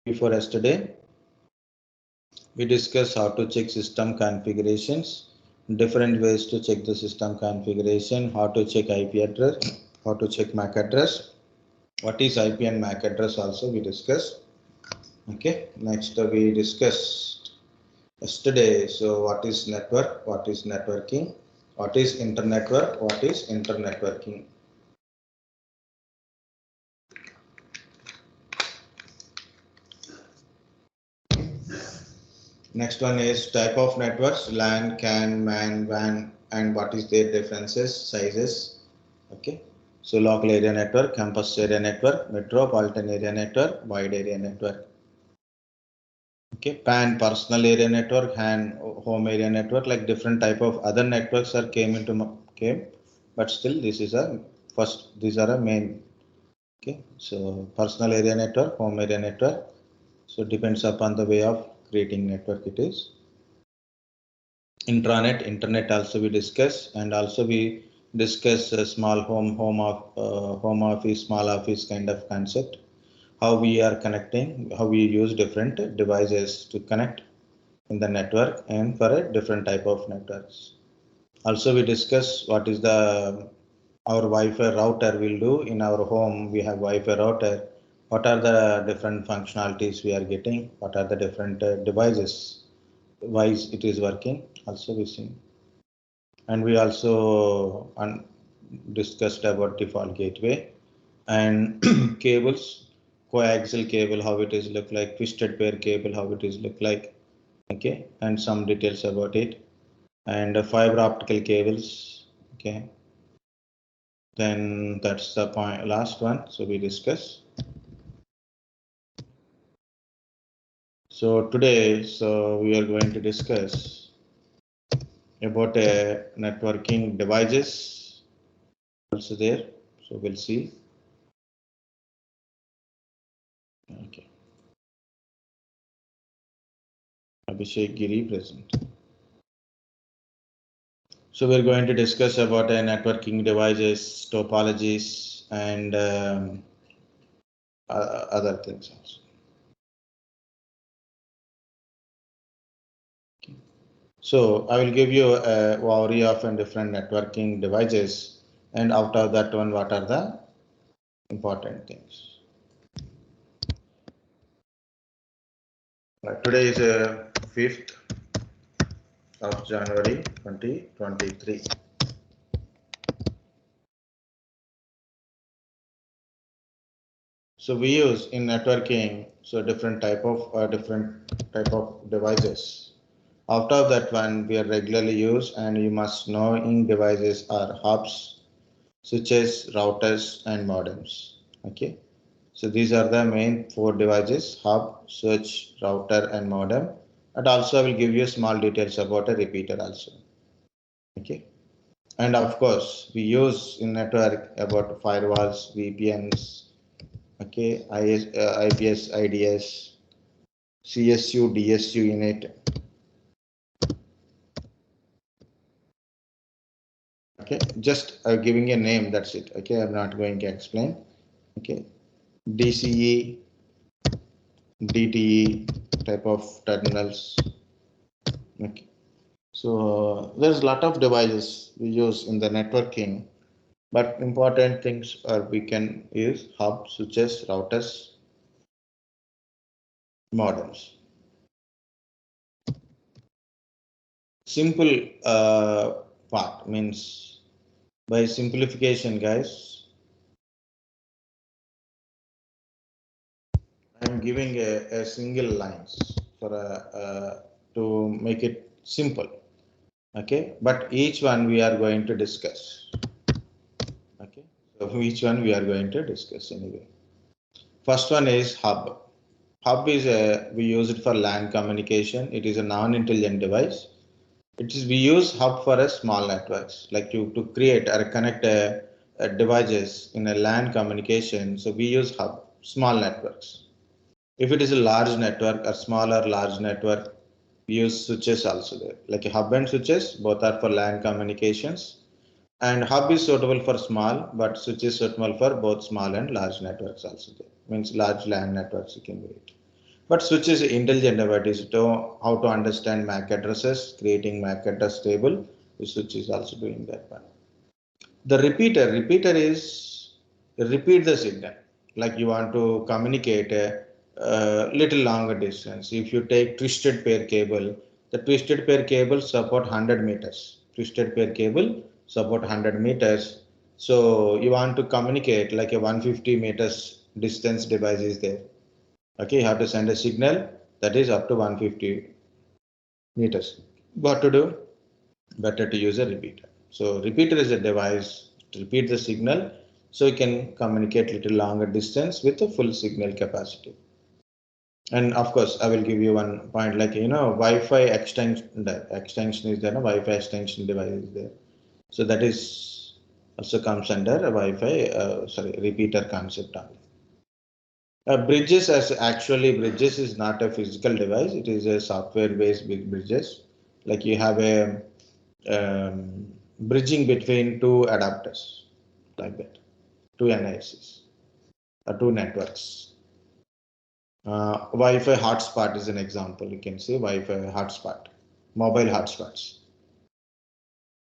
Before yesterday, we discussed how to check system configurations, different ways to check the system configuration, how to check IP address, how to check MAC address, what is IP and MAC address also we discussed. Okay, next we discussed yesterday. So what is network, what is networking, what is internetwork, what is internetworking. Next one is type of networks, LAN, CAN, MAN, WAN, and what is their differences, sizes. Okay, so local area network, campus area network, metropolitan area network, wide area network. Okay, PAN, personal area network, and home area network, like different type of other networks are came, but still this is a first, these are a main. Okay, so personal area network, home area network. So depends upon the way of creating network it is. Intranet, internet also we discuss, and also we discuss a small home office, small office kind of concept. How we are connecting, how we use different devices to connect in the network and for a different type of networks. Also we discuss what is the our Wi-Fi router will do in our home. We have Wi-Fi router. What are the different functionalities we are getting? What are the different devices? Why it is working? Also we see. And we also discussed about default gateway and cables, coaxial cable, how it is look like, twisted pair cable, how it is look like. Okay, and some details about it, and fiber optical cables. Okay, then that's the point, last one. So we discuss. So today, so we are going to discuss about networking devices also there. So we'll see. Okay. Abhishek Giri present. So we're going to discuss about networking devices, topologies, and other things also. Okay. So I will give you a variety of different networking devices, and out of that one, what are the important things. Today is 5th of January 2023. So we use in networking different type of devices. Out of that one, we are regularly used, and you must know in devices are hubs, switches, routers, and modems. Okay, so these are the main 4 devices: hub, switch, router, and modem. And also I will give you small details about a repeater also. Okay, and of course we use in network about firewalls, VPNs. Okay, IPS, IDS, CSU, DSU unit. Okay, just giving a name, that's it. Okay, I'm not going to explain. Okay, DCE, DTE type of terminals. Okay, so there's a lot of devices we use in the networking, but important things are we can use hub, switches, routers, modems. Simple part means, by simplification, guys, I'm giving a single lines for to make it simple. Okay, but each one we are going to discuss. Okay, so each one we are going to discuss anyway. First one is hub. Hub is we use it for LAN communication. It is a non-intelligent device. It is we use hub for a small networks, like to create or connect devices in a LAN communication. So we use hub, small networks. If it is a large network or small or large network, we use switches also there. Like a hub and switches, both are for LAN communications. And hub is suitable for small, but switch is suitable for both small and large networks also there. Means large LAN networks you can do it. But switch is intelligent about it. To how to understand MAC addresses, creating MAC address table. The switch is also doing that one. The repeater is repeat the signal. Like you want to communicate a little longer distance. If you take twisted pair cable, the twisted pair cable support 100 meters. Twisted pair cable support 100 meters. So you want to communicate like a 150 meters distance device is there. Okay, you have to send a signal that is up to 150 meters. What to do? Better to use a repeater. So repeater is a device to repeat the signal so you can communicate little longer distance with a full signal capacity. And of course, I will give you one point like, Wi-Fi extension is there, no? Wi-Fi extension device is there. So that is also comes under a Wi-Fi, repeater concept only. Bridges bridges is not a physical device. It is a software based bridges. Like you have a bridging between two adapters like that, two NICs or two networks. Wi-Fi hotspot is an example. You can see Wi-Fi hotspot, mobile hotspots.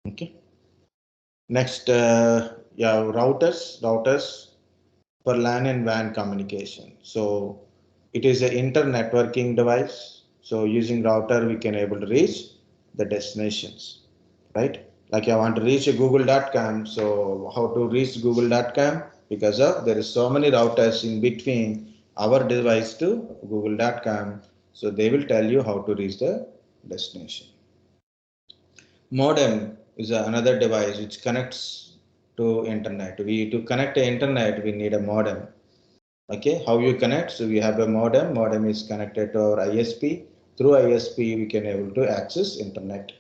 Okay. Next, routers for LAN and WAN communication. So it is an internetworking device. So using router, we can able to reach the destinations, right? Like I want to reach a google.com. So how to reach google.com? Because of there is so many routers in between our device to google.com. So they will tell you how to reach the destination. Modem is another device which connects to internet. To connect to internet, we need a modem. Okay, how you connect? So we have a modem. Modem is connected to our ISP. Through ISP, we can able to access internet.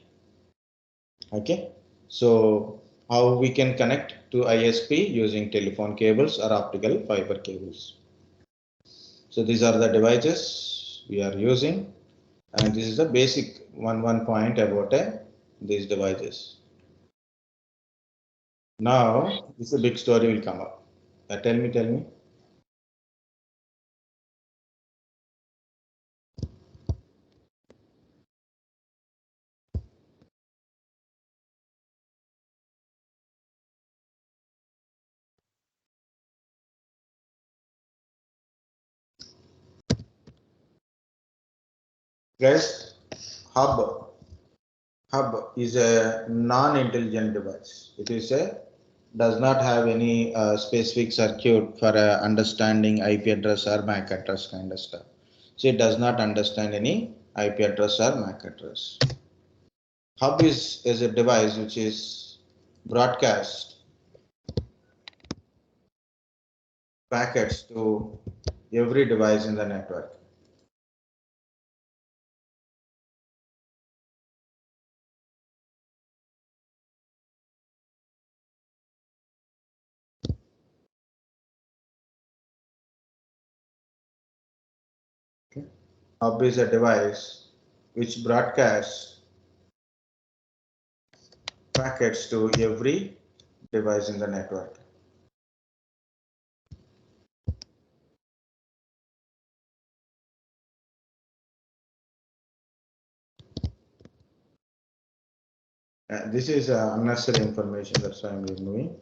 Okay, so how we can connect to ISP using telephone cables or optical fiber cables. So these are the devices we are using, and this is the basic one point about these devices. Now, this is a big story will come up. Tell me. Guys, hub is a non-intelligent device. It is a does not have any specific circuit for understanding IP address or MAC address kind of stuff. So it does not understand any IP address or MAC address. Hub is a device which is broadcast packets to every device in the network. Okay. Hub is a device which broadcasts packets to every device in the network. This is unnecessary information, that's why I'm removing.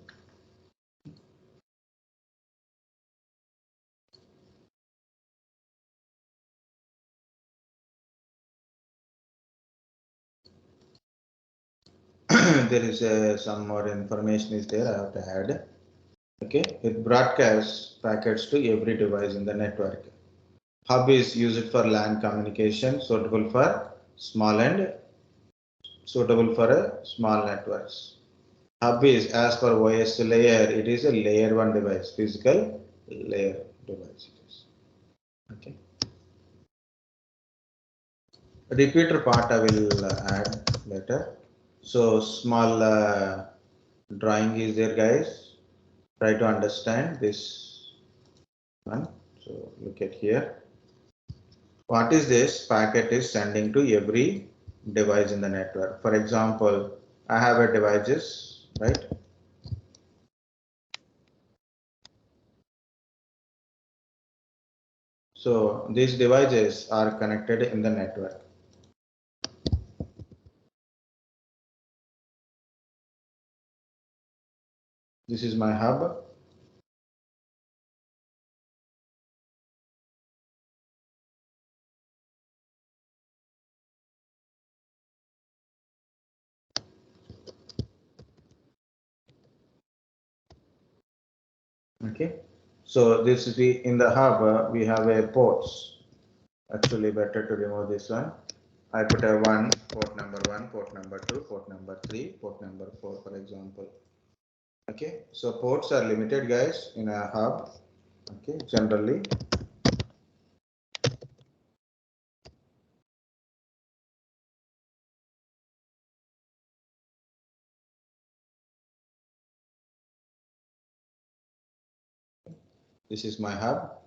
There is some more information is there I have to add. Okay, it broadcasts packets to every device in the network. Hub is used for LAN communication, suitable for small networks. Hub is as per OS layer, it is a layer 1 device, physical layer device. Okay. Repeater part I will add later. So small drawing is there, guys. Try to understand this one. So look at here. What is this? Packet is sending to every device in the network. For example, I have a devices, right? So these devices are connected in the network. This is my hub. Okay. So this is in the hub, we have a ports. Actually, better to remove this one. I put a port number 1, port number 2, port number 3, port number 4, for example. Okay. So ports are limited, guys, in a hub. Okay. Generally. This is my hub.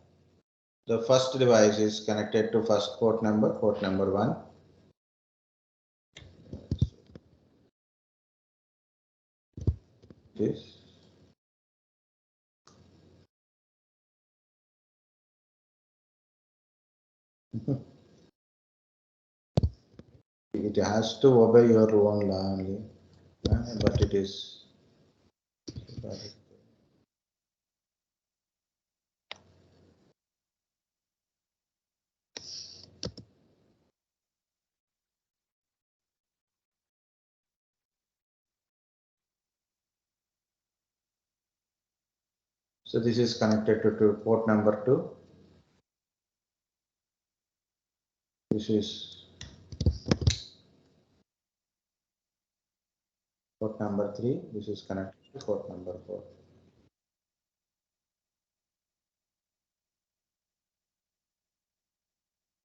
The first device is connected to first port number 1. This. It has to obey your own law only, but it is. So this is connected to port number 2. This is port number 3. This is connected to port number 4.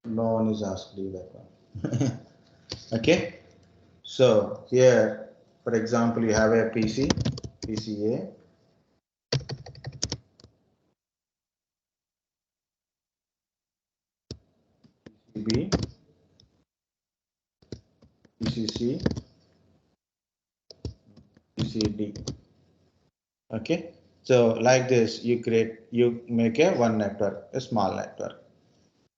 No one is asked you that one. Okay. So here, for example, you have a PC, PCA. PCB, PCC, PCD. Okay. So like this, you make a one network, a small network.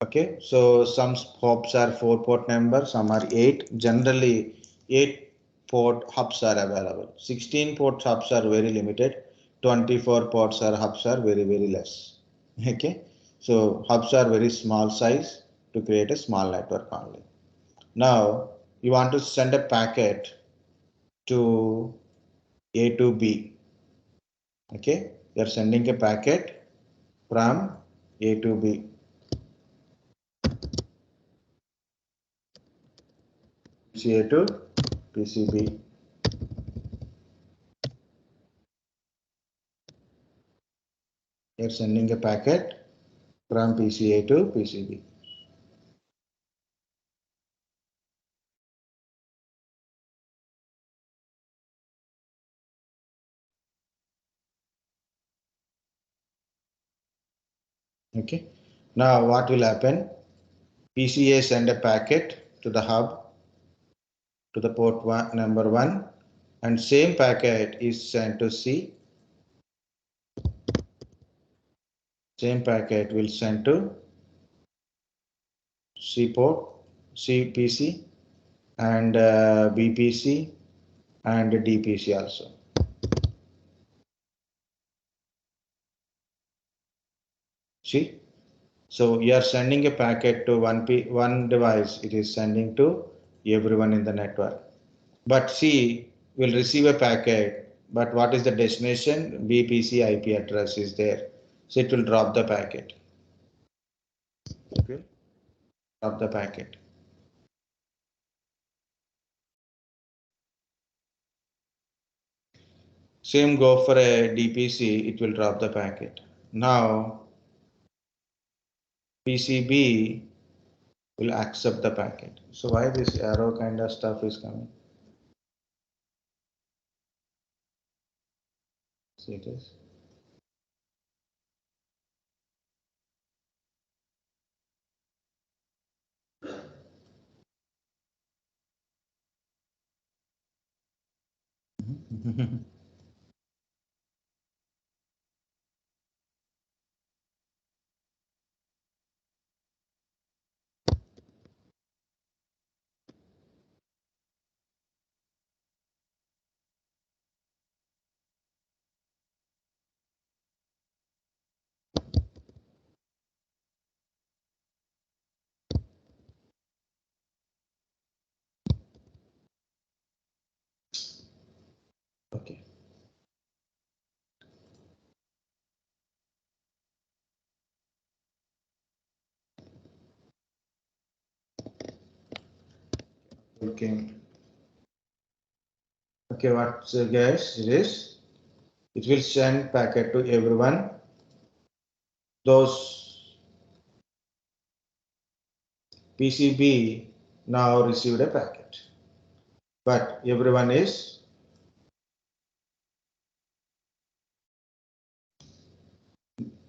Okay. So some hubs are 4-port number, some are 8. Generally, 8-port hubs are available. 16-port hubs are very limited. 24 ports are hubs are very, very less. Okay. So hubs are very small size to create a small network only. Now you want to send a packet to A to B. Okay. You are sending a packet from A to B. PCA to PCB. You are sending a packet from PCA to PCB. Okay. Now what will happen? PCA send a packet to the hub to the port number 1, and same packet is sent to C. Same packet will send to C port, C PC, and BPC and DPC also. See, so you are sending a packet to one device. It is sending to everyone in the network. But C will receive a packet. But what is the destination? BPC IP address is there. So it will drop the packet. It will drop the packet. Same go for a DPC. It will drop the packet. Now PCB will accept the packet. So why this arrow kind of stuff is coming? See it is. Okay. Okay, what guys it is? It will send packet to everyone. Those PCB now received a packet, but everyone is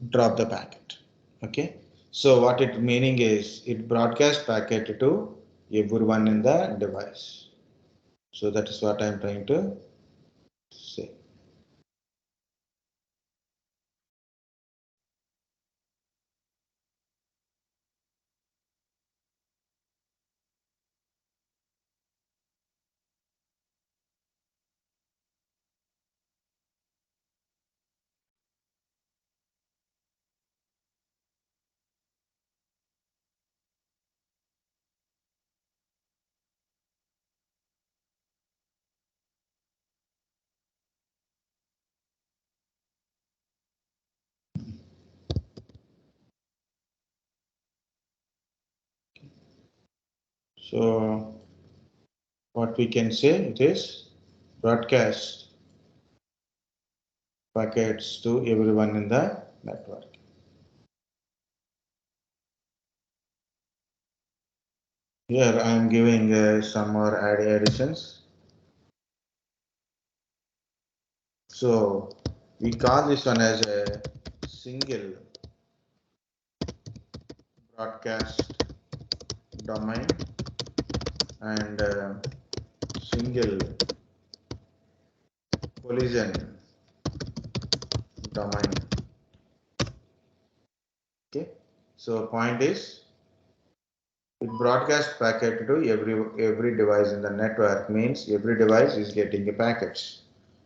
drop the packet. Okay. So what it meaning is it broadcast packet to everyone in the device. So that is what I am trying to say. So what we can say it is broadcast packets to everyone in the network. Here I am giving some more additions. So we call this one as a single broadcast domain and single collision domain. Okay. So point is it broadcasts packet to every device in the network, means every device is getting a packets.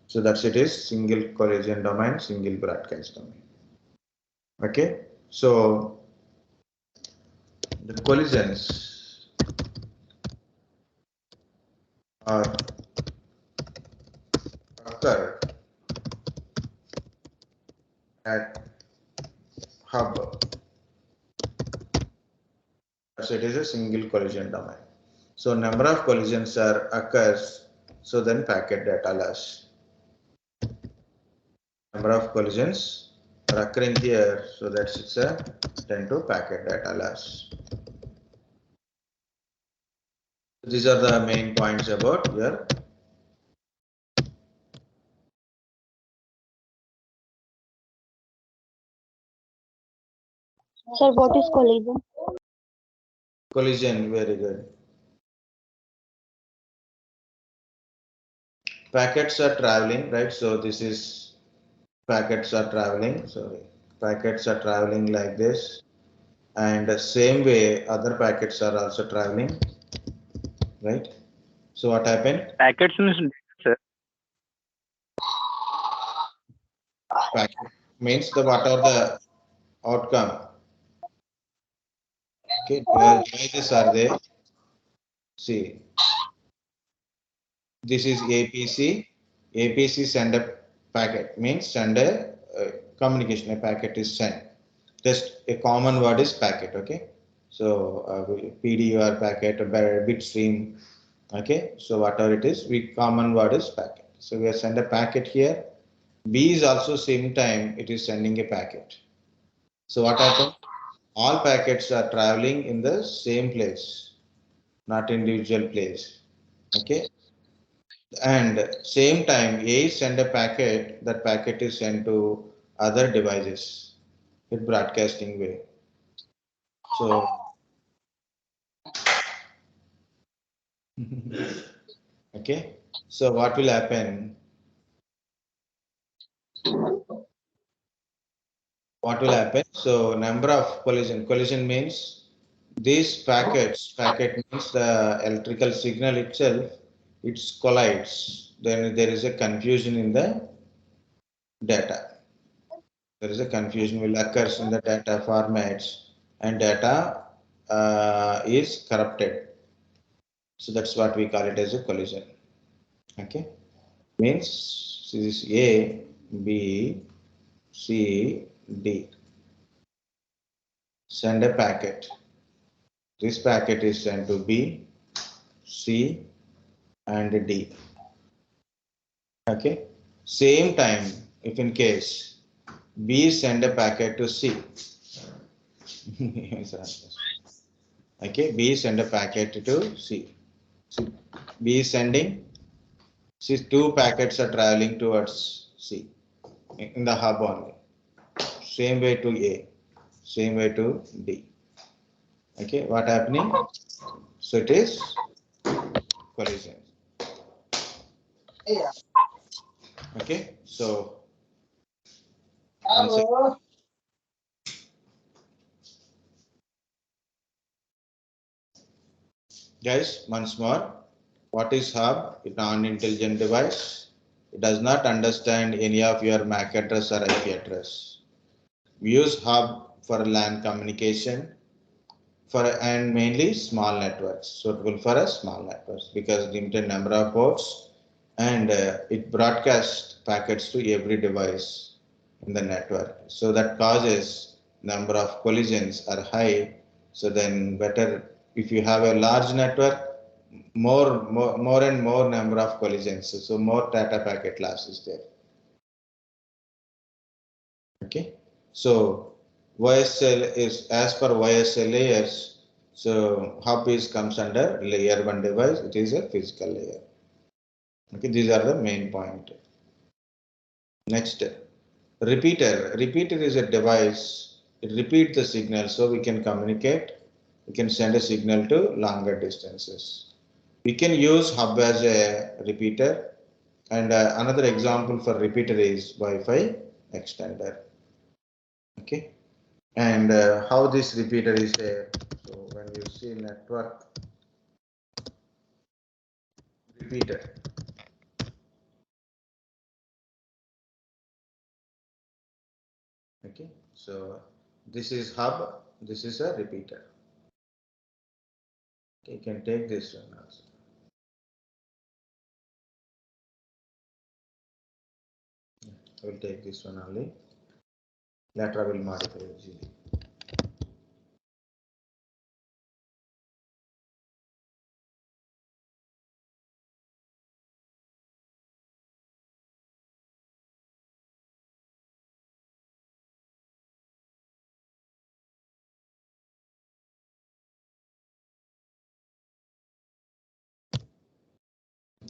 So that's it is single collision domain, single broadcast domain. Okay. So the collisions are occur at hub. So it is a single collision domain. So number of collisions are occurs. So then packet data loss. Number of collisions are occurring here. So that's it's a 10 to packet data loss. These are the main points about your Sir, what is collision? collision. Very good. Packets are traveling, right? So this is packets are traveling. Sorry, packets are traveling like this, and the same way other packets are also traveling, right? So what happened? Packets means data, sir. Packet means the what are the outcome? Okay, devices are there. See, this is APC. APC send a packet means send a communication. A packet is sent. Just a common word is packet. Okay, so PDUR packet, bit stream. Okay, so whatever it is, we common word is packet. So we are send a packet here. B is also same time it is sending a packet. So what happens? All packets are traveling in the same place, not individual place. Okay, and same time A send a packet, that packet is sent to other devices with broadcasting way. So okay, so what will happen? What will happen? So number of collision means these packet means the electrical signal itself, it collides. Then there is a confusion in the data. There is a confusion will occurs in the data formats and data is corrupted. So that's what we call it as a collision. Okay, means this is A, B, C, D. Send a packet. This packet is sent to B. C and D. Okay. Same time, if in case B send a packet to C. Okay, B send a packet to C. So B is sending, see, two packets are traveling towards C in the hub only. Same way to A, same way to D. Okay, what happening? So it is collision. Yeah. Okay, so Hello. guys, once more, what is hub? It's an unintelligent device. It does not understand any of your MAC address or IP address. We use hub for LAN communication for and mainly small networks, suitable for a small networks because limited number of ports and it broadcasts packets to every device in the network. So that causes number of collisions are high. So then better if you have a large network, more and more number of collisions. So more data packet loss is there. Okay. So YSL is as per YSL layers. So hub is comes under layer 1 device. It is a physical layer. Okay, these are the main point. Next, repeater. Repeater is a device. It repeats the signal so we can communicate. We can send a signal to longer distances. We can use hub as a repeater. And another example for repeater is Wi-Fi extender. Okay. And how this repeater is there. So when you see network repeater, okay, so this is hub, this is a repeater. Okay, you can take this one also. I will take this one only. Later I will modify it.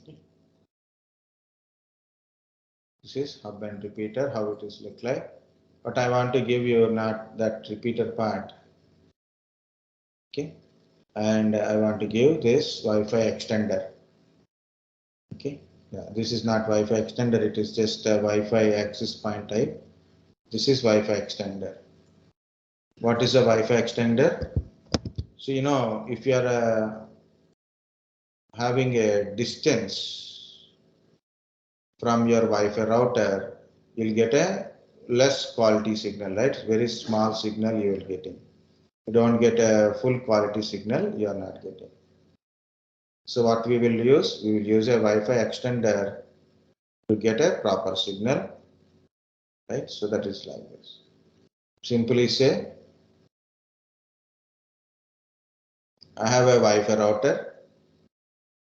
Okay. This is hub and repeater, how it is look like. But I want to give you not that repeater part. Okay. And I want to give this Wi-Fi extender. Okay. Yeah, this is not Wi-Fi extender, it is just a Wi-Fi access point type. This is Wi-Fi extender. What is a Wi-Fi extender? So, you know, if you are having a distance from your Wi-Fi router, you'll get a less quality signal, right? Very small signal you will getting. You don't get a full quality signal, you are not getting. So what we will use? We will use a Wi-Fi extender to get a proper signal, right? So that is like this. Simply say, I have a Wi-Fi router.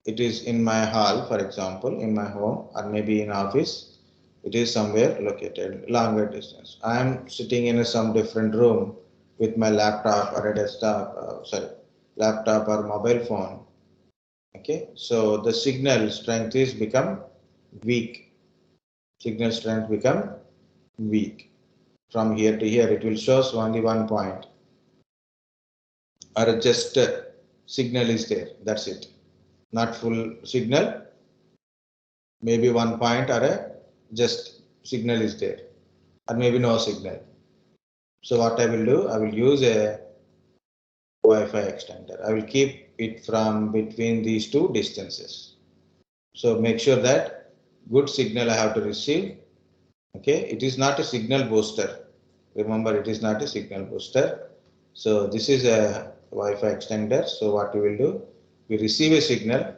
It is in my hall, for example, in my home or maybe in office. It is somewhere located longer distance. I am sitting in some different room with my laptop or a desktop, laptop or mobile phone. Okay, so the signal strength is become weak. Signal strength become weak. From here to here, it will show only one point or just signal is there. That's it. Not full signal, maybe one point or a just signal is there or maybe no signal. So what I will do, I will use a Wi-Fi extender. I will keep it from between these two distances. So make sure that good signal I have to receive. Okay, it is not a signal booster. Remember, it is not a signal booster. So this is a Wi-Fi extender. So what we will do, we receive a signal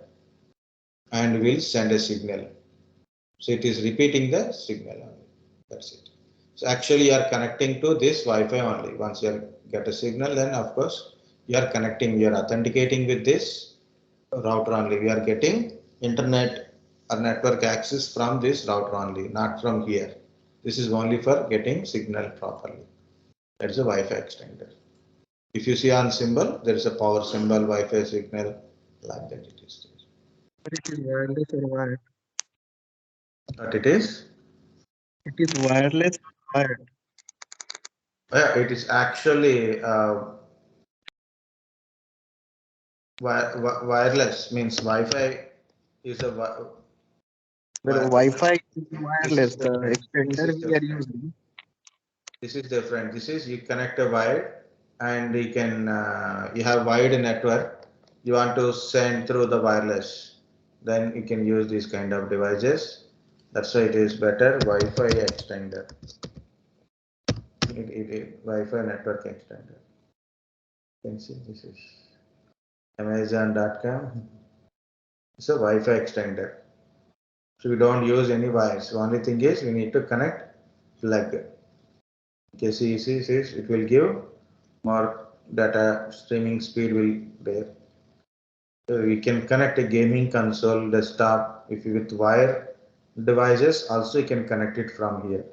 and we'll send a signal. So it is repeating the signal only. That's it. So actually you are connecting to this Wi-Fi only. Once you get a signal, then of course you are connecting, you are authenticating with this router only. We are getting internet or network access from this router only, not from here. This is only for getting signal properly. That's a Wi-Fi extender. If you see on symbol, there is a power symbol, Wi-Fi signal, like that it is. But it is wireless or wired? But it is? It is wireless or wired? Yeah, it is actually wireless, means Wi-Fi is a The wi Wi-Fi is this is wireless. The different. This extender is we are different. using. This is different. This is you connect a wire and you can you have wide network. You want to send through the wireless, then you can use these kind of devices. That's why it is better Wi-Fi extender. Wi-Fi network extender. You can see this is Amazon.com. It's a Wi-Fi extender. So we don't use any wires. The only thing is we need to connect plug. Okay, see, it will give more data streaming speed will there. So we can connect a gaming console, desktop, if you with wire devices, also you can connect it from here.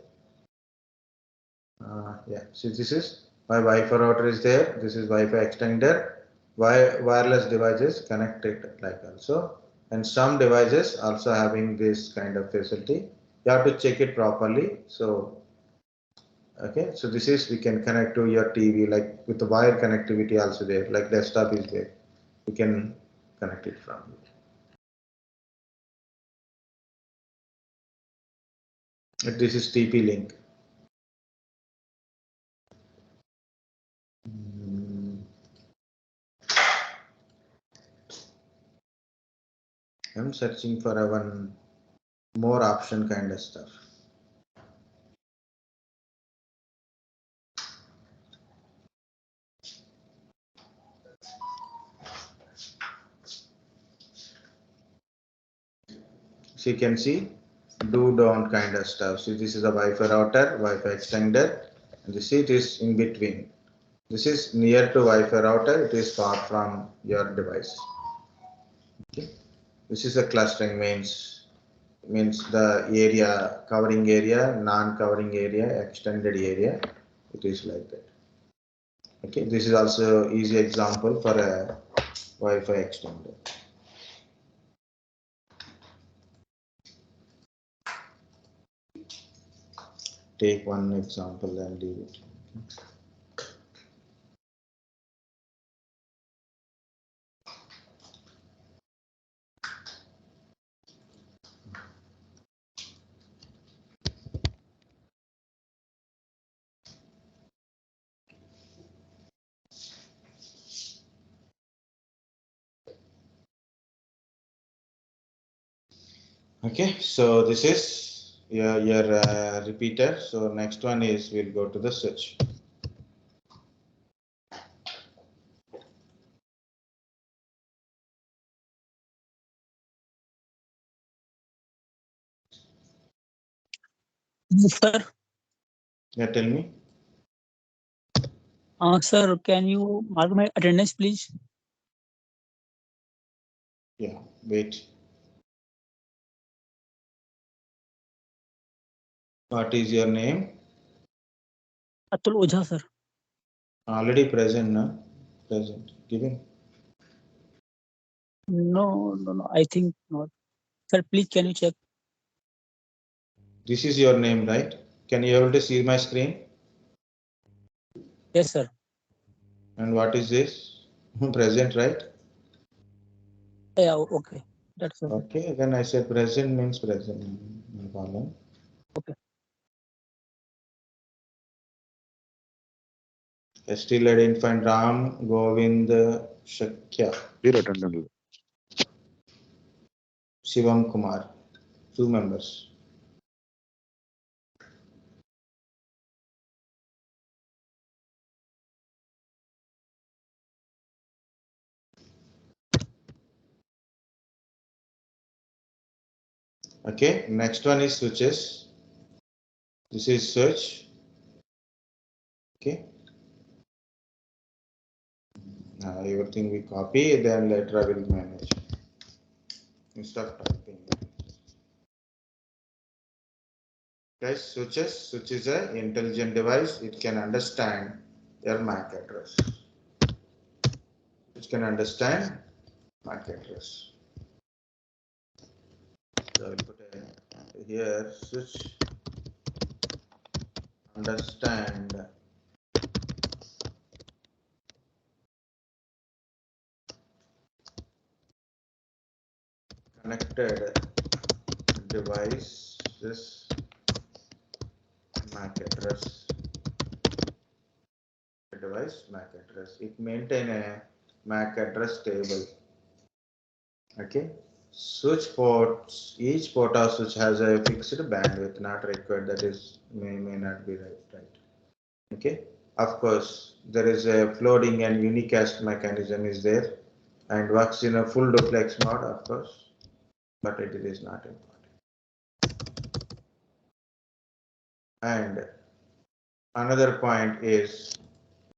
Yeah, so this is my Wi-Fi router is there. This is Wi-Fi extender. Wireless devices connected like also, and some devices also having this kind of facility. You have to check it properly. So okay, so this is we can connect to your TV like with the wire connectivity also there, like desktop is there. You can connect it from here. This is TP link. I'm searching for a one more option kind of stuff. So you can see do don't kind of stuff. So this is a Wi-Fi router, Wi-Fi extender, and you see it is in between. This is near to Wi-Fi router, it is far from your device. Okay. This is a clustering means the area, covering area, non-covering area, extended area. It is like that. Okay, this is also easy example for a Wi-Fi extender. Take one example and leave it. Okay, so this is your repeater. So next one is we'll go to the switch. Yes, sir. Yeah, tell me. Sir, can you mark my attendance, please? Yeah, wait. What is your name? Atul Ojha, sir. Already present, no? Present. Given. No. I think not. Sir, please can you check? This is your name, right? Can you able to see my screen? Yes, sir. And what is this? Present, right? Yeah, okay. That's okay. Okay, then I said present means present. No problem. Okay. Still identified Ram Govind Shakya. Shivam Kumar. 2 members. Okay, next one is switches. This is switch. Okay. Everything we copy, then later I will manage. instead of typing. Guys, switch is an intelligent device. It can understand your MAC address. It can understand MAC address. So I will put here switch understand connected devices MAC address. Device MAC address. It maintain a MAC address table. Okay. Switch ports. Each port of switch has a fixed bandwidth, not required. That is may not be right. Okay. Of course, there is a floating and unicast mechanism is there, and works in a full duplex mode, of course, but it is not important. And another point is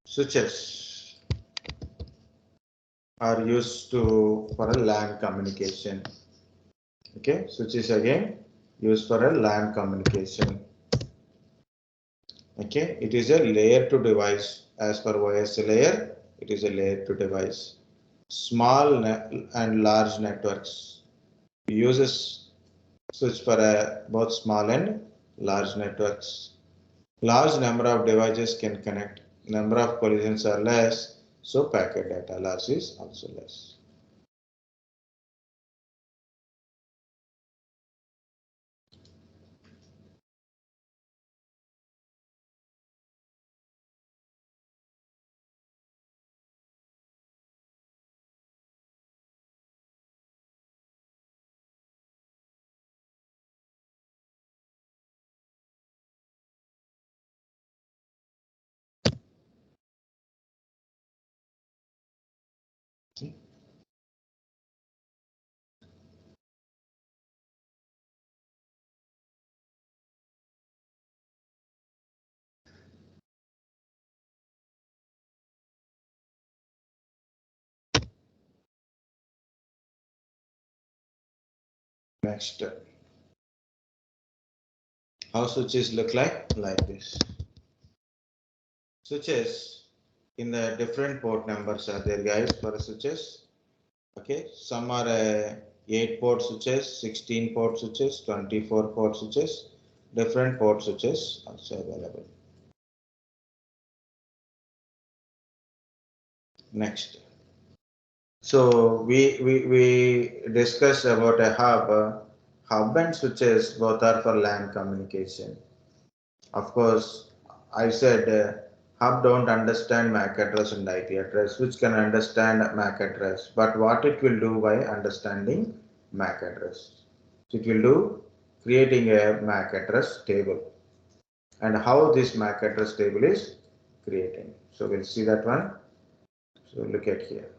switches are used for a LAN communication. Okay, switches again used for a LAN communication. Okay, it is a layer to device as per OS layer. It is a layer to device. Small and large networks uses switch for both small and large networks. Large number of devices can connect. Number of collisions are less, so packet data loss is also less. Next, how switches look like this. Switches in the different port numbers are there, guys, for switches. Okay, some are 8 port switches, 16 port switches, 24 port switches, different port switches also available. Next, so we discussed about a hub. Hub and switches both are for LAN communication. Of course, I said hub don't understand MAC address and IP address, which can understand MAC address. But what it will do by understanding MAC address? It will do creating a MAC address table. And how this MAC address table is creating. So we'll see that one. So look at here.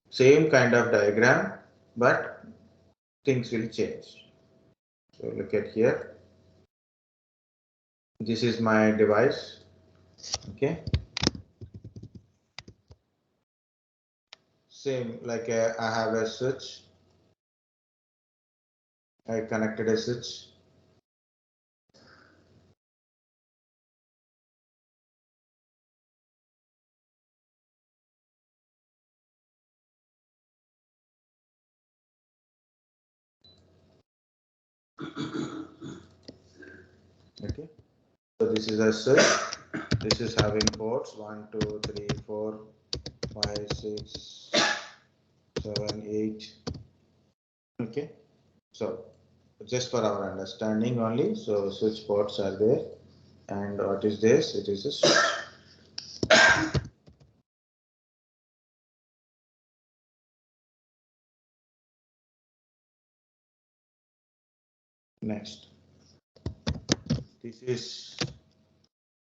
Same kind of diagram, but things will change. So look at here. This is my device. Okay. Same like I have a switch. I connected a switch. Okay. So this is a switch. This is having ports 1, 2, 3, 4, 5, 6, 7, 8. Okay. So just for our understanding only. So switch ports are there. And what is this? It is a switch. Next. This is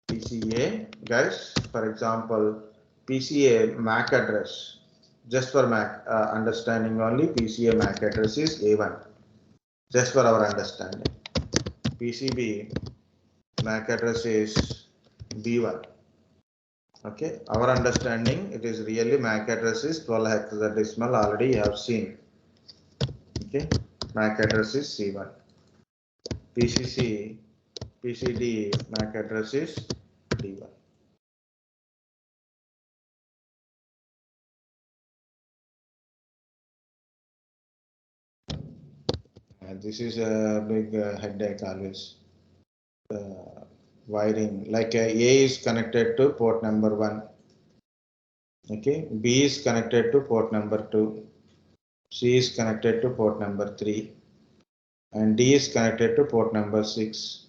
PCA, guys. For example, PCA MAC address. Just for MAC understanding only, PCA MAC address is A1. Just for our understanding. PCB MAC address is B1. Okay, our understanding, it is really MAC address is 12 hexadecimal, already you have seen. Okay, MAC address is C1. PCD MAC address is D1. And this is a big headache always. Wiring, like A is connected to port number 1. Okay, B is connected to port number 2. C is connected to port number 3. And D is connected to port number 6.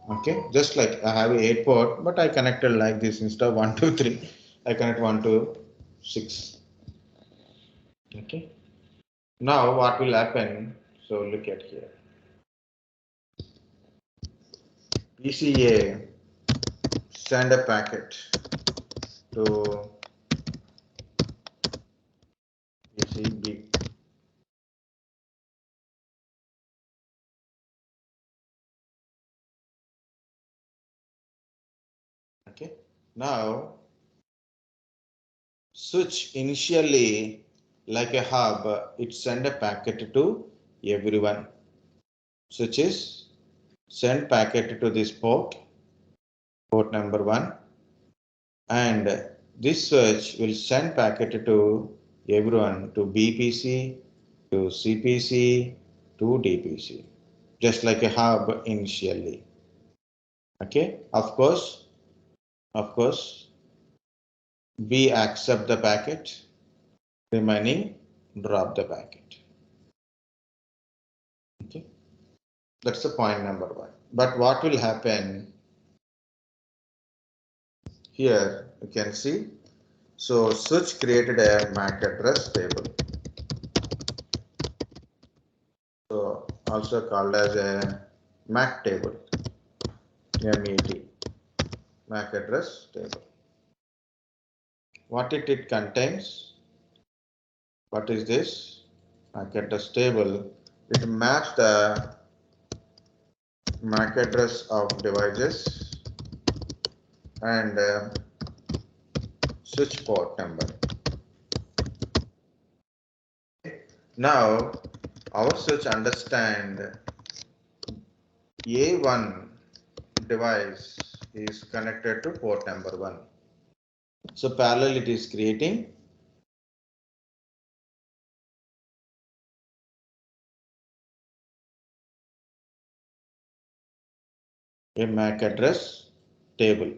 Okay, just like I have 8 port, but I connected like this instead of 1, 2, 3. I connect 1 to 6. Okay. Now what will happen? So look at here. PCA send a packet to PCB. Okay. Now switch initially like a hub, it send a packet to everyone. Switch is send packet to this port number 1, and this switch will send packet to everyone, to BPC, to CPC, to DPC, just like a hub initially. Okay, of course, we accept the packet, remaining drop the packet. Okay, that's the point number 1. But what will happen here? You can see. So switch created a MAC address table. So also called as a MAC table. MET, MAC address table. What it contains? What is this? MAC address table. It maps the MAC address of devices and switch port number. Now our switch understand A1 device is connected to port number 1. So parallel it is creating a MAC address table.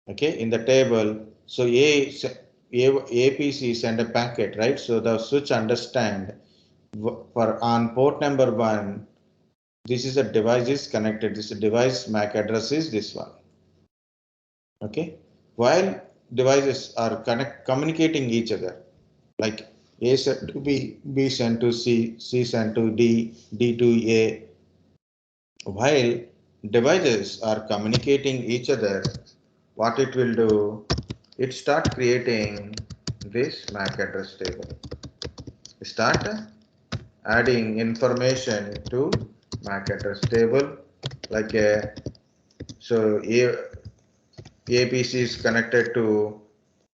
Okay, in the table, so APC send a packet, right? So the switch understand for on port number 1, this is a device is connected. This device MAC address is this one. Okay, while devices are communicating each other, like A sent to B, B sent to C, C sent to D, D to A. While devices are communicating each other, what it will do? It start creating this MAC address table. Start adding information to MAC address table, like so APC is connected to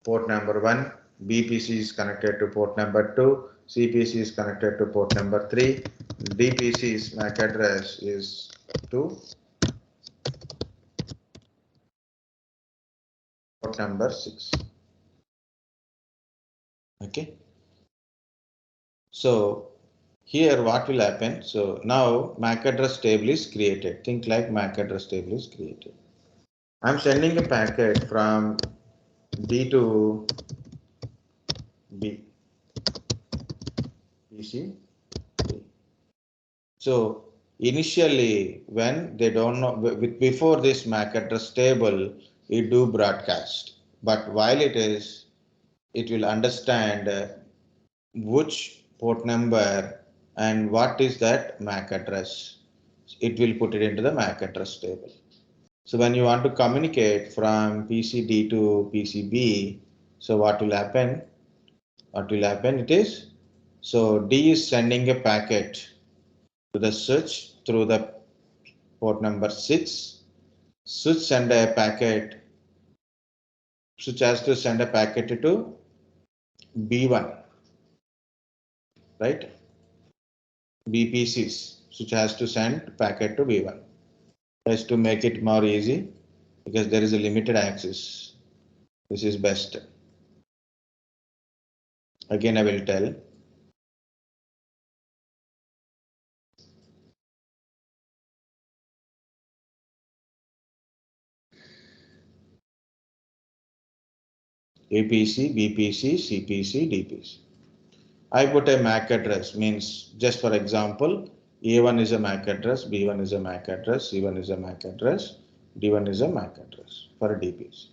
port number 1, BPC is connected to port number 2, CPC is connected to port number 3, DPC's MAC address is to port number 6. Okay. So here what will happen? So now MAC address table is created. Think like MAC address table is created. I'm sending a packet from D to B. PC. So initially, when they don't know, before this MAC address table, it do broadcast. But while it will understand which port number and what is that MAC address. It will put it into the MAC address table. So when you want to communicate from PCD to PCB, so what will happen? What will happen? It is, so D is sending a packet to the switch through the port number 6. Switch send a packet. Switch has to send a packet to B1, right? BPCs, which has to send packet to B1. Just to make it more easy, because there is a limited access. This is best. Again, I will tell. APC, BPC, CPC, DPC. I put a MAC address, means just for example, A1 is a MAC address, B1 is a MAC address, C1 is a MAC address, D1 is a MAC address for a DPC.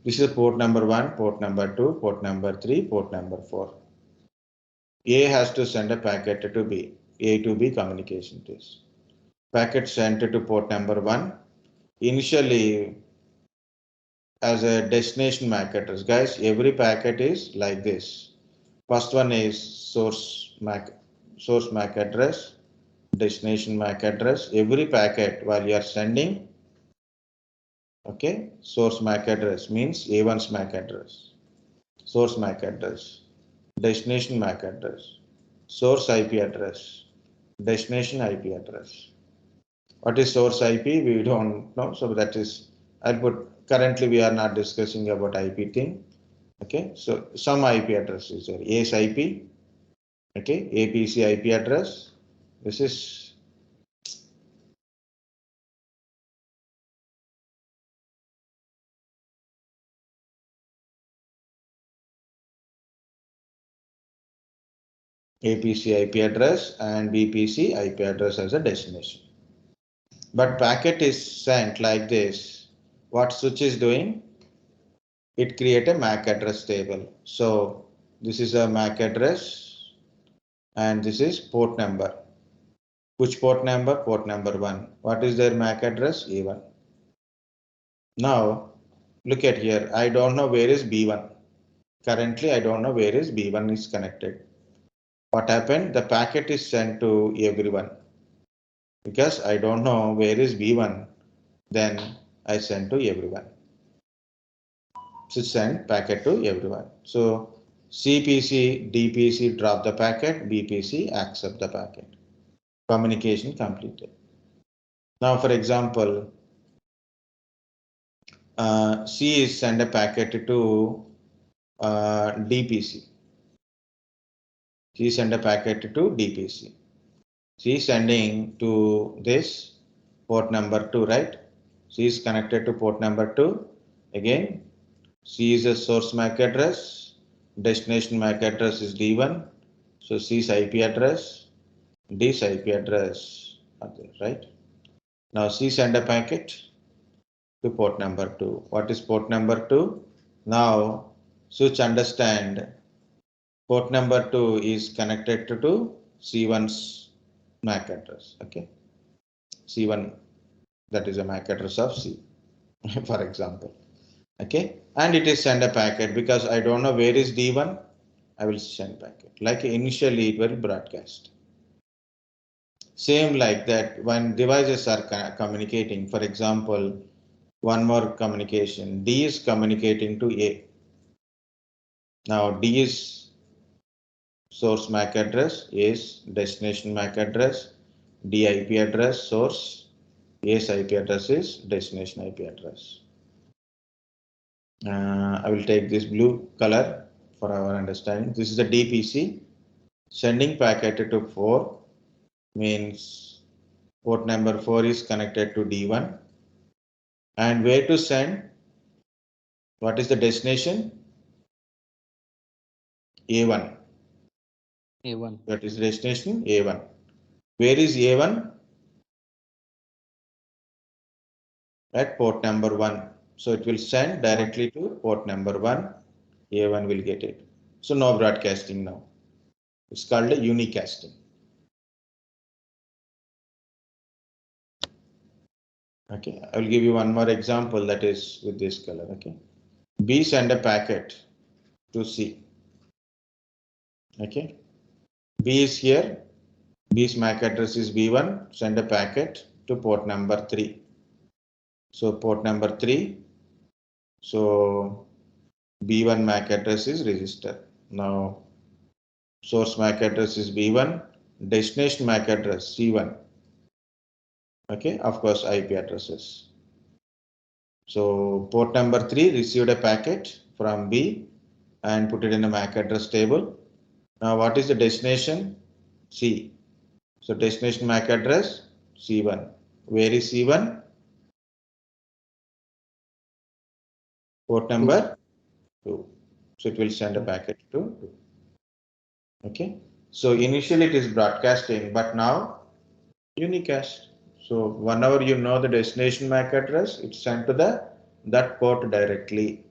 This is port number 1, port number 2, port number 3, port number 4. A has to send a packet to B, A to B communication it is. Packet sent to port number 1. Initially, as a destination MAC address, guys, every packet is like this. First one is source MAC address, destination MAC address. Every packet while you are sending, okay, source MAC address means A1's MAC address, source MAC address, destination MAC address, source IP address, destination IP address. What is source IP? We don't know. So that is, I'll put, currently we are not discussing about IP thing. Okay, so some IP address is there. ACE IP, okay, APC IP address. This is APC IP address and BPC IP address as a destination. But packet is sent like this. What switch is doing? It create a MAC address table. So this is a MAC address and this is port number. Which port number? Port number 1. What is their MAC address? A1. Now look at here. I don't know where is B1. Currently I don't know where is B1 is connected. What happened? The packet is sent to everyone. Because I don't know where is B1, then I send to everyone. So send packet to everyone. So CPC, DPC drop the packet, BPC accept the packet. Communication completed. Now, for example, C is send a packet to DPC. C send a packet to DPC. C is sending to this port number 2, right? C is connected to port number 2. Again, C is a source MAC address, destination MAC address is D1. So C's IP address, D's IP address are there, right? Now C send a packet to port number 2. What is port number 2? Now switch understand port number 2 is connected to C1's MAC address. Okay, C1, that is a MAC address of C, for example. Okay, and it is send a packet because I don't know where is D1. I will send packet. Like initially it will broadcast. Same like that when devices are communicating. For example, one more communication. D is communicating to A. Now D is source MAC address, A is destination MAC address, D IP address source, A's IP address is destination IP address. I will take this blue color for our understanding. This is the DPC sending packet to 4 means port number 4 is connected to D1 and where to send? What is the destination? A1. A1. That is destination A1. Where is A1? At port number 1. So it will send directly to port number 1. A1 will get it. So no broadcasting now. It's called a unicasting. Okay, I will give you one more example that is with this color. Okay, B send a packet to C. Okay, B is here. B's MAC address is B1. Send a packet to port number 3. So port number 3. So B1 MAC address is registered. Now source MAC address is B1. destination MAC address C1. Okay, of course IP addresses. So port number 3 received a packet from B and put it in a MAC address table. Now what is the destination? C. So destination MAC address C1. Where is C1? Port number 2. So it will send a packet to 2. Okay. So initially it is broadcasting, but now unicast. So whenever you know the destination MAC address, it's sent to that port directly.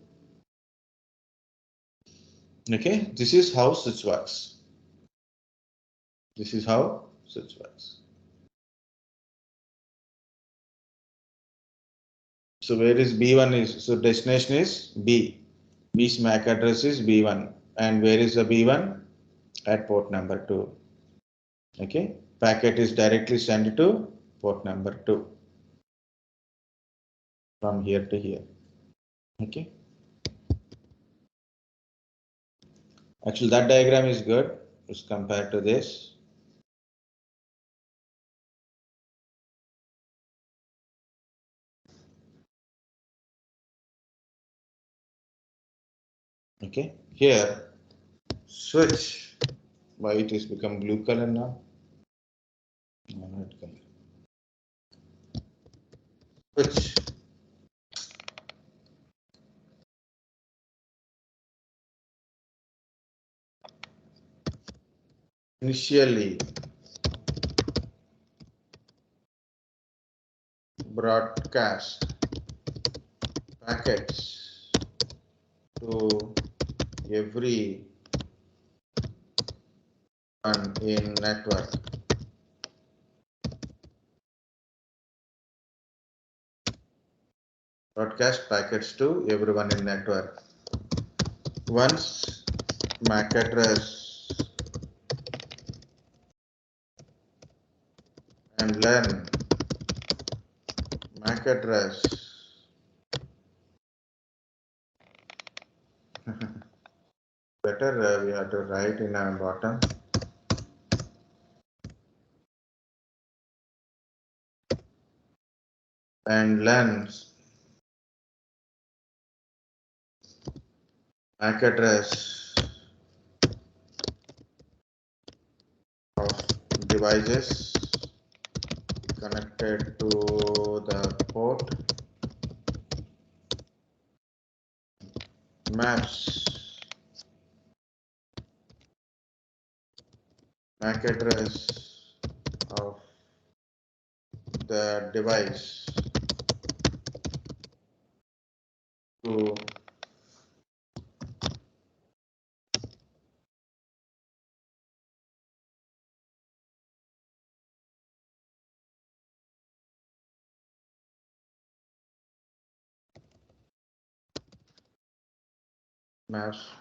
Okay. This is how switch works. This is how switch works. So where is B1 is? So destination is B. B's MAC address is B1. And where is the B1? At port number 2. Okay. Packet is directly sent to port number 2. From here to here. Okay. Actually, that diagram is good as compared to this. Okay. Here, switch. Why it is become blue color now? No, red color. Switch. Initially broadcast packets to every one in network. Broadcast packets to everyone in network. Once MAC address and LAN MAC address better we have to write in our bottom. And LAN's MAC address of devices connected to the port maps MAC address of the device to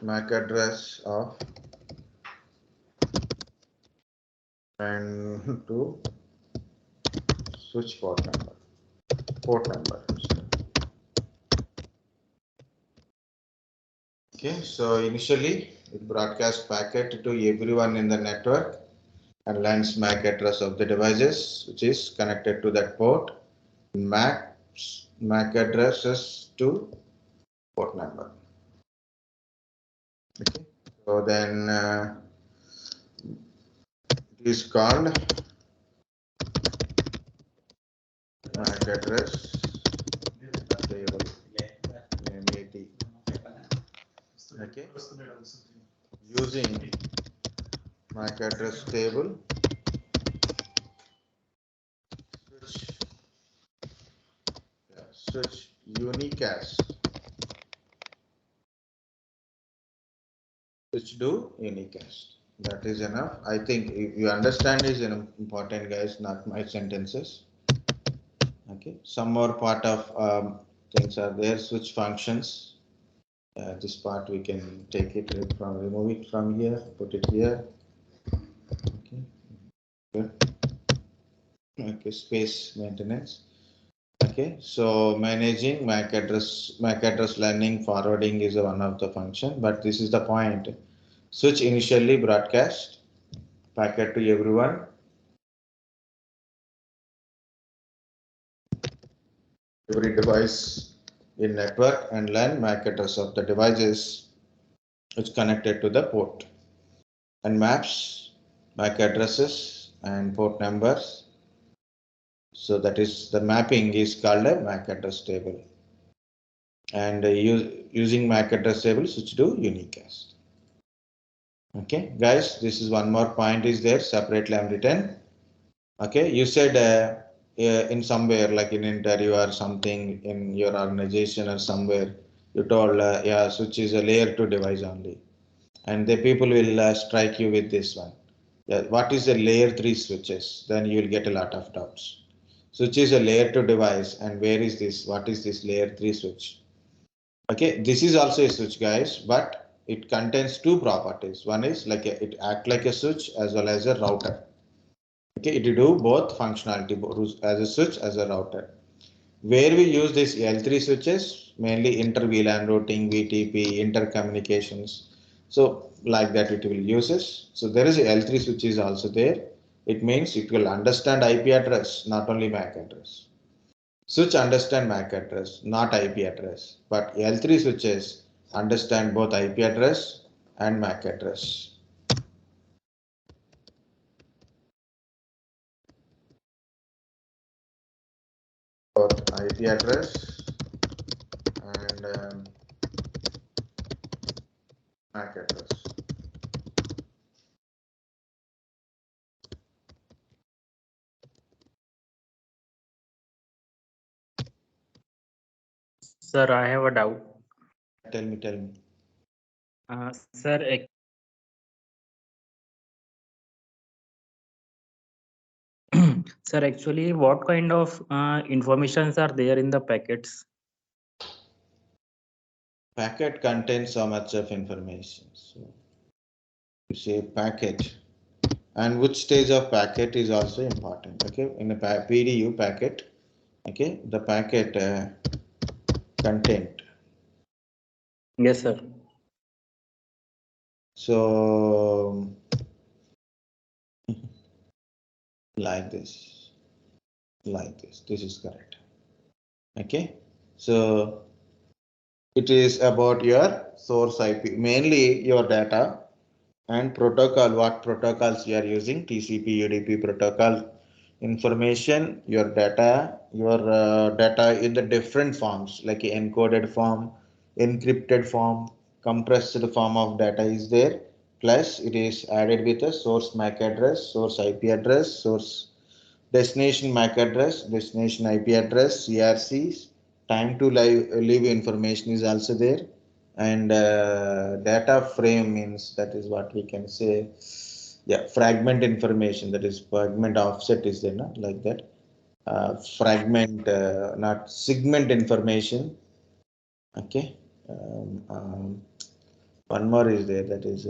MAC address of and to switch port number. Okay, so initially it broadcasts packet to everyone in the network and lands MAC address of the devices which is connected to that port. MAC addresses to port number. Okay, so then it is called MAC address table MAT. Okay, using MAC address table switch unicast. Switch do unicast. That is enough. I think if you understand is important, guys, not my sentences. Okay, some more part of things are there. Switch functions. This part we can take it from, remove it from here, put it here. Okay, good. Okay, space maintenance. Okay, so managing MAC address learning forwarding is one of the function, but this is the point. Switch initially broadcast packet to everyone. Every device in network and LAN MAC address of the devices is connected to the port and maps MAC addresses and port numbers. So that is the mapping is called a MAC address table. And using MAC address table, switch to unicast. Okay, guys, this is one more point is there separately I'm written. Okay, you said in somewhere like in interview or something in your organization or somewhere you told yeah, switch is a layer 2 device only, and the people will strike you with this one. Yeah, what is a layer 3 switches? Then you will get a lot of doubts. Switch is a layer 2 device, and where is this? What is this layer 3 switch? Okay, this is also a switch, guys, but it contains two properties. One is like it act like a switch as well as a router. Okay, it do both functionality as a switch as a router. Where we use these L3 switches, mainly inter-VLAN routing, VTP, intercommunications. So like that it will uses. So there is a L3 switch is also there. It means it will understand IP address, not only MAC address. Switch understand MAC address, not IP address, but L3 switches understand both IP address and MAC address. Both IP address and MAC address. Sir, I have a doubt. Tell me. Sir, sir, actually, what kind of informations are there in the packets? Packet contains so much of information. So you say packet, and which stage of packet is also important. Okay, in a PDU packet, okay, the packet content. Yes, sir. So like this, this is correct. Okay, so it is about your source IP, mainly your data and protocol, what protocols you are using, TCP, UDP protocol information, your data in the different forms like encoded form, encrypted form, compressed form of data is there. Plus it is added with a source MAC address, source IP address, source destination MAC address, destination IP address, CRCs, time to live information is also there, and data frame means that is what we can say. Yeah, fragment information, that is fragment offset is there, no? Like that. Fragment, not segment information. Okay. One more is there, that is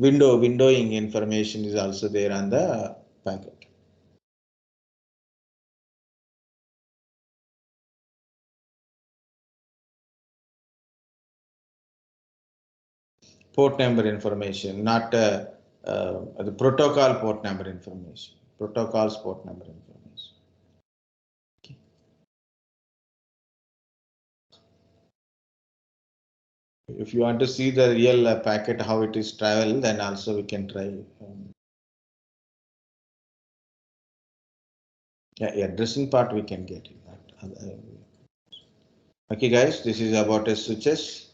windowing information is also there on the packet. Port number information, not the protocol port number information. Protocols port number information. Okay. If you want to see the real packet, how it is travel, then also we can try. Yeah, addressing part we can get it. Okay, guys, this is about a switches.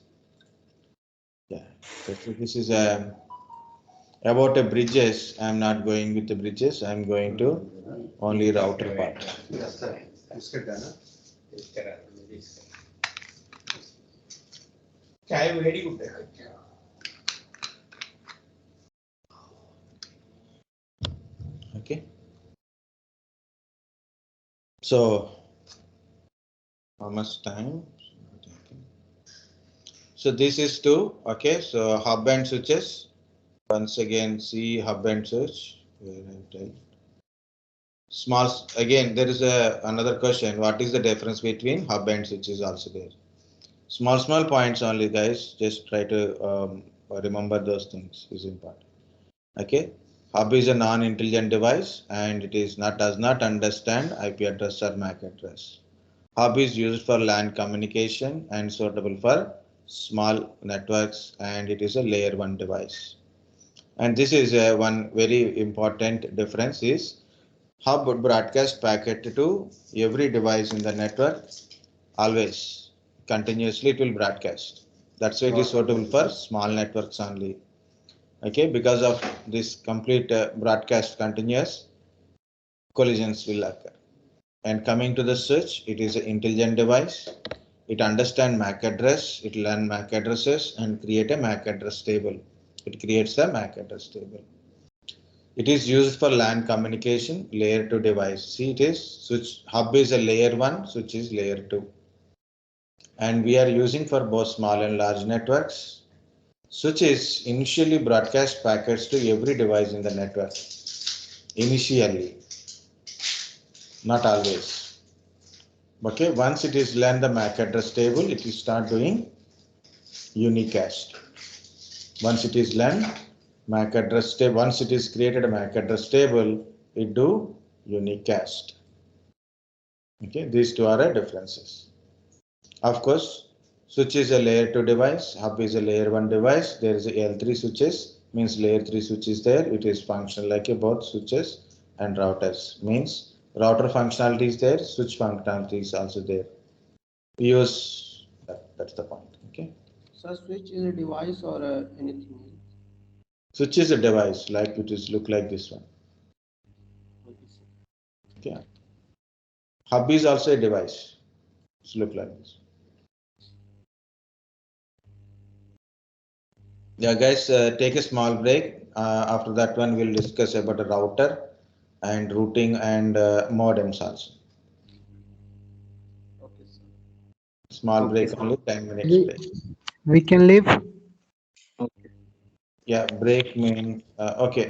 Yeah, so this is about a bridges. I'm not going with the bridges. I'm going to only router part. Very good. Okay. So how much time? So this is two. Okay. So hub and switches. Once again, see hub and switch. Small. Again, there is another question. What is the difference between hub and switch is also there. Small points only, guys. Just try to remember those things is important. Okay. Hub is a non-intelligent device and it does not understand IP address or MAC address. Hub is used for LAN communication and suitable for small networks, and it is a layer 1 device. And this is one very important difference is hub would broadcast packet to every device in the network, always continuously it will broadcast. That's why it is suitable for small networks only. Okay, because of this complete broadcast continuous, collisions will occur. And coming to the switch, it is an intelligent device. It understands MAC address, it learn MAC addresses and create a MAC address table. It creates a MAC address table. It is used for LAN communication, layer 2 device. See, it is switch hub is a layer 1, switch is layer 2. And we are using for both small and large networks. Switches initially broadcast packets to every device in the network. Initially, not always. Okay, once it is learned the MAC address table, it will start doing unicast. Once it is learned MAC address table, once it is created a MAC address table, it do unicast. Okay, these two are differences. Of course, switch is a layer 2 device, hub is a layer 1 device. There is a L3 switches, means layer 3 switch is there. It is functional like both switches and routers. Means router functionality is there, switch functionality is also there. We use that, that's the point. Okay. So switch is a device or anything else? Switch is a device like it is look like this one. Okay. Hub is also a device. It's look like this. Yeah, guys, take a small break. After that one, we'll discuss about a router and routing and modems also. Okay, sir. Small Okay, break, sir. only 10 minutes break. We can leave. Okay. Yeah, break means okay.